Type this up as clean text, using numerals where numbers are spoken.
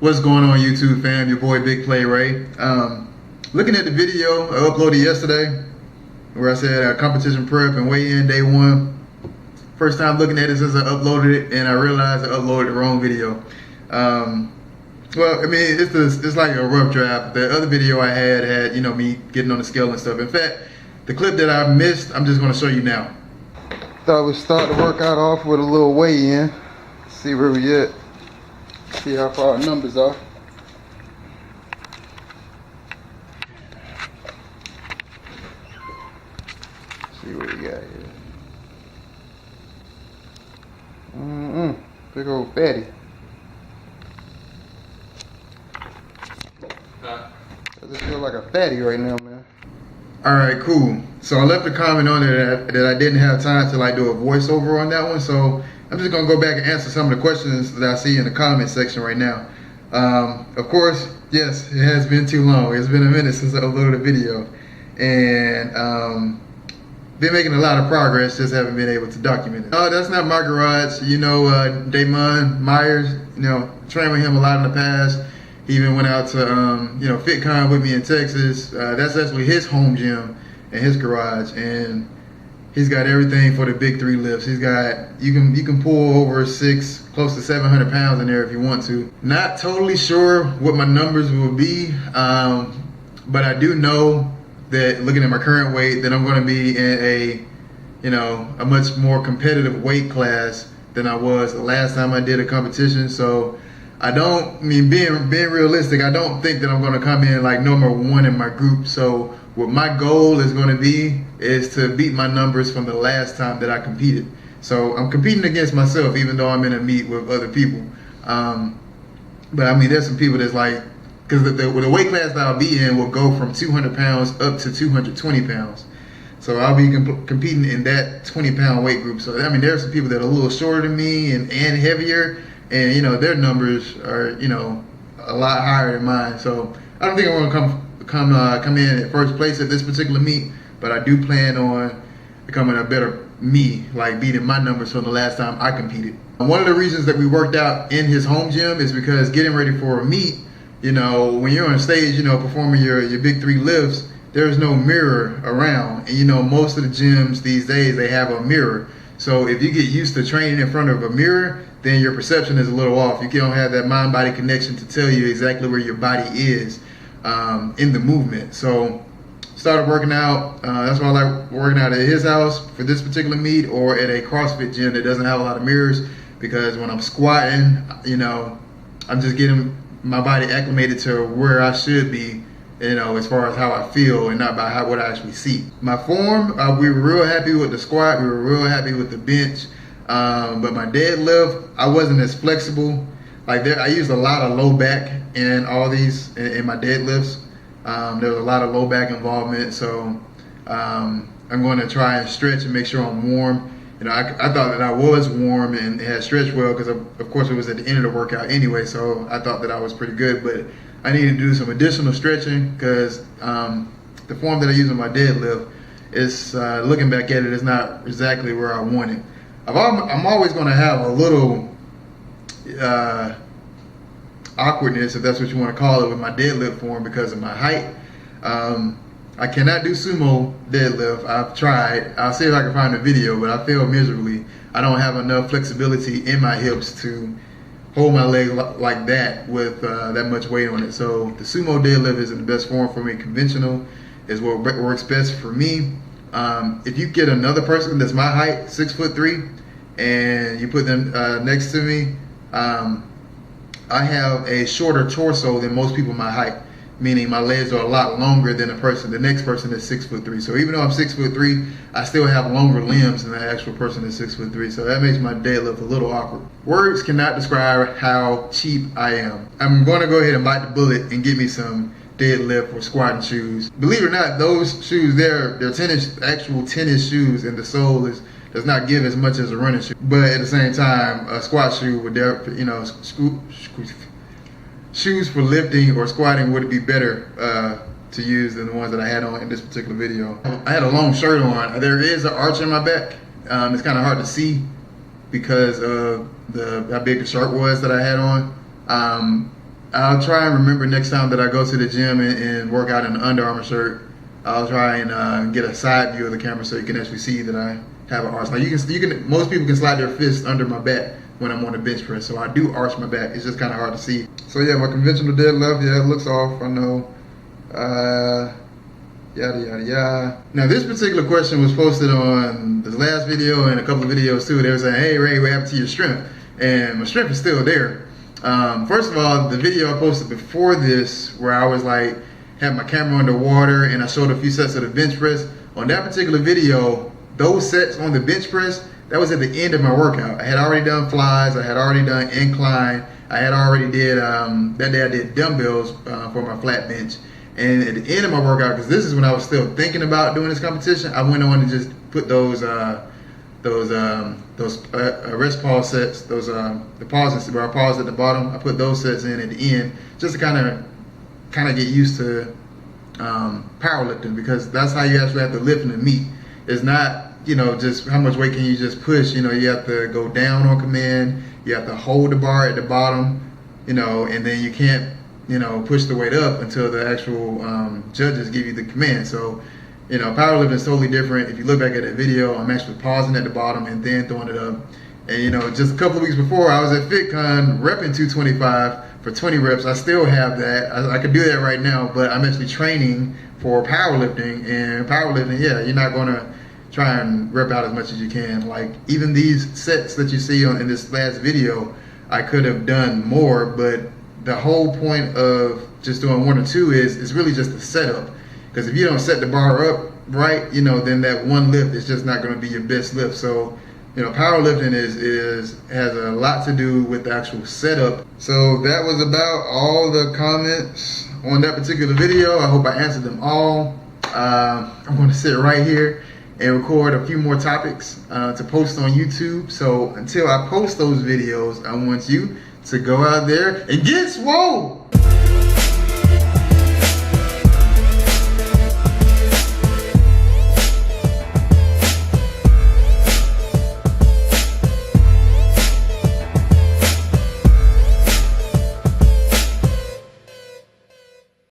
What's going on, YouTube fam? Your boy Big Play Ray. Looking at the video I uploaded yesterday where I said competition prep and weigh-in day one. First time looking at it since I uploaded it, and I realized I uploaded the wrong video. Well, I mean, it's like a rough draft. The other video I had me getting on the scale and stuff. In fact, the clip that I missed, I'm just going to show you now. Thought we'd start the workout off with a little weigh-in. See where we at. See how far our numbers are. See what we got here. Big old fatty. I just feel like a fatty right now, man. Alright, cool. So I left a comment on there that I didn't have time to like do a voiceover on that one, so I'm just gonna go back and answer some of the questions that I see in the comment section right now. Of course, yes, it has been too long. It's been a minute since I uploaded a video, and been making a lot of progress, just haven't been able to document it. Oh, that's not my garage. You know, Damon Myers, trained with him a lot in the past. He even went out to, FitCon with me in Texas. That's actually his home gym and his garage, and he's got everything for the big 3 lifts. He's got, you can pull over close to 700 pounds in there if you want to. Not totally sure what my numbers will be, but I do know that looking at my current weight, that I'm going to be in a much more competitive weight class than I was the last time I did a competition. So being realistic, I don't think that I'm going to come in like number 1 in my group. So what my goal is going to be is to beat my numbers from the last time that I competed. So I'm competing against myself, even though I'm in a meet with other people. But I mean, there's some people that's like, because the weight class that I'll be in will go from 200 pounds up to 220 pounds. So I'll be competing in that 20-pound weight group. So I mean, there's some people that are a little shorter than me and heavier, and their numbers are a lot higher than mine. So I don't think I'm gonna come in at first place at this particular meet, but I do plan on becoming a better me, like beating my numbers from the last time I competed. One of the reasons that we worked out in his home gym is because getting ready for a meet, when you're on stage, performing your big 3 lifts, there's no mirror around. And most of the gyms these days, they have a mirror. So if you get used to training in front of a mirror, then your perception is a little off. You don't have that mind-body connection to tell you exactly where your body is in the movement. So started working out. That's why I like working out at his house for this particular meet, or at a CrossFit gym that doesn't have a lot of mirrors, because when I'm squatting, I'm just getting my body acclimated to where I should be, as far as how I feel, and not by what I actually see. My form, we were real happy with the squat, we were real happy with the bench, but my deadlift, I wasn't as flexible. I used a lot of low back in all these, in my deadlifts. There was a lot of low back involvement, so I'm going to try and stretch and make sure I'm warm. I thought that I was warm and had stretched well, because of course it was at the end of the workout anyway, so I thought that I was pretty good, but I needed to do some additional stretching, because the form that I use on my deadlift is, looking back at it, is not exactly where I want it. I'm always going to have a little awkwardness, if that's what you want to call it, with my deadlift form because of my height. I cannot do sumo deadlift. I've tried. I'll see if I can find a video, but I failed miserably. I don't have enough flexibility in my hips to hold my leg like that with that much weight on it. So the sumo deadlift isn't the best form for me. Conventional is what works best for me. If you get another person that's my height, 6'3", and you put them next to me, I have a shorter torso than most people my height, meaning my legs are a lot longer than the next person that's 6'3". So even though I'm 6'3", I still have longer limbs than the actual person that's 6'3". So that makes my deadlift a little awkward. Words cannot describe how cheap I am. I'm going to go ahead and bite the bullet and get me some deadlift or squatting shoes. Believe it or not, those shoes, they're actual tennis shoes, and the sole does not give as much as a running shoe. But at the same time, a squat shoe would, shoes for lifting or squatting would be better to use than the ones that I had on in this particular video. I had a long shirt on. There is an arch in my back. It's kind of hard to see because of how big the shirt was that I had on. I'll try and remember next time that I go to the gym and work out in an Under Armour shirt. I'll try and get a side view of the camera so you can actually see that I have an arch. Now you can. Most people can slide their fist under my back when I'm on the bench press, so I do arch my back. It's just kind of hard to see. So yeah, my conventional deadlift, yeah, it looks off. I know. Yada yada yada. Now this particular question was posted on the last video and a couple of videos too. They were saying, "Hey Ray, what happened to your strength?" And my strength is still there. First of all, the video I posted before this, where I was like, had my camera underwater and I showed a few sets of the bench press. On that particular video, those sets on the bench press, that was at the end of my workout. I had already done flies, I had already done incline, I had already did, that day I did dumbbells for my flat bench. And at the end of my workout, because this is when I was still thinking about doing this competition, I went on to just put those rest pause sets, the pauses where I paused at the bottom, I put those sets in at the end, just to kind of get used to powerlifting, because that's how you actually have to lift in the meet. It's not, you know, just how much weight can you just push. You know, you have to go down on command, you have to hold the bar at the bottom, you know, and then you can't, you know, push the weight up until the actual judges give you the command. So, you know, powerlifting is totally different. If you look back at that video, I'm actually pausing at the bottom and then throwing it up. And you know, just a couple of weeks before, I was at FitCon repping 225 for 20 reps. I still have that. I could do that right now, but I'm actually training for powerlifting. And powerlifting, yeah, you're not gonna try and rep out as much as you can. Like even these sets that you see in this last video, I could have done more, but the whole point of just doing 1 or 2 is really just the setup. Because if you don't set the bar up right, you know, then that one lift is just not going to be your best lift. So, you know, powerlifting has a lot to do with the actual setup. So that was about all the comments on that particular video. I hope I answered them all. I'm going to sit right here and record a few more topics to post on YouTube. So until I post those videos, I want you to go out there and get swole.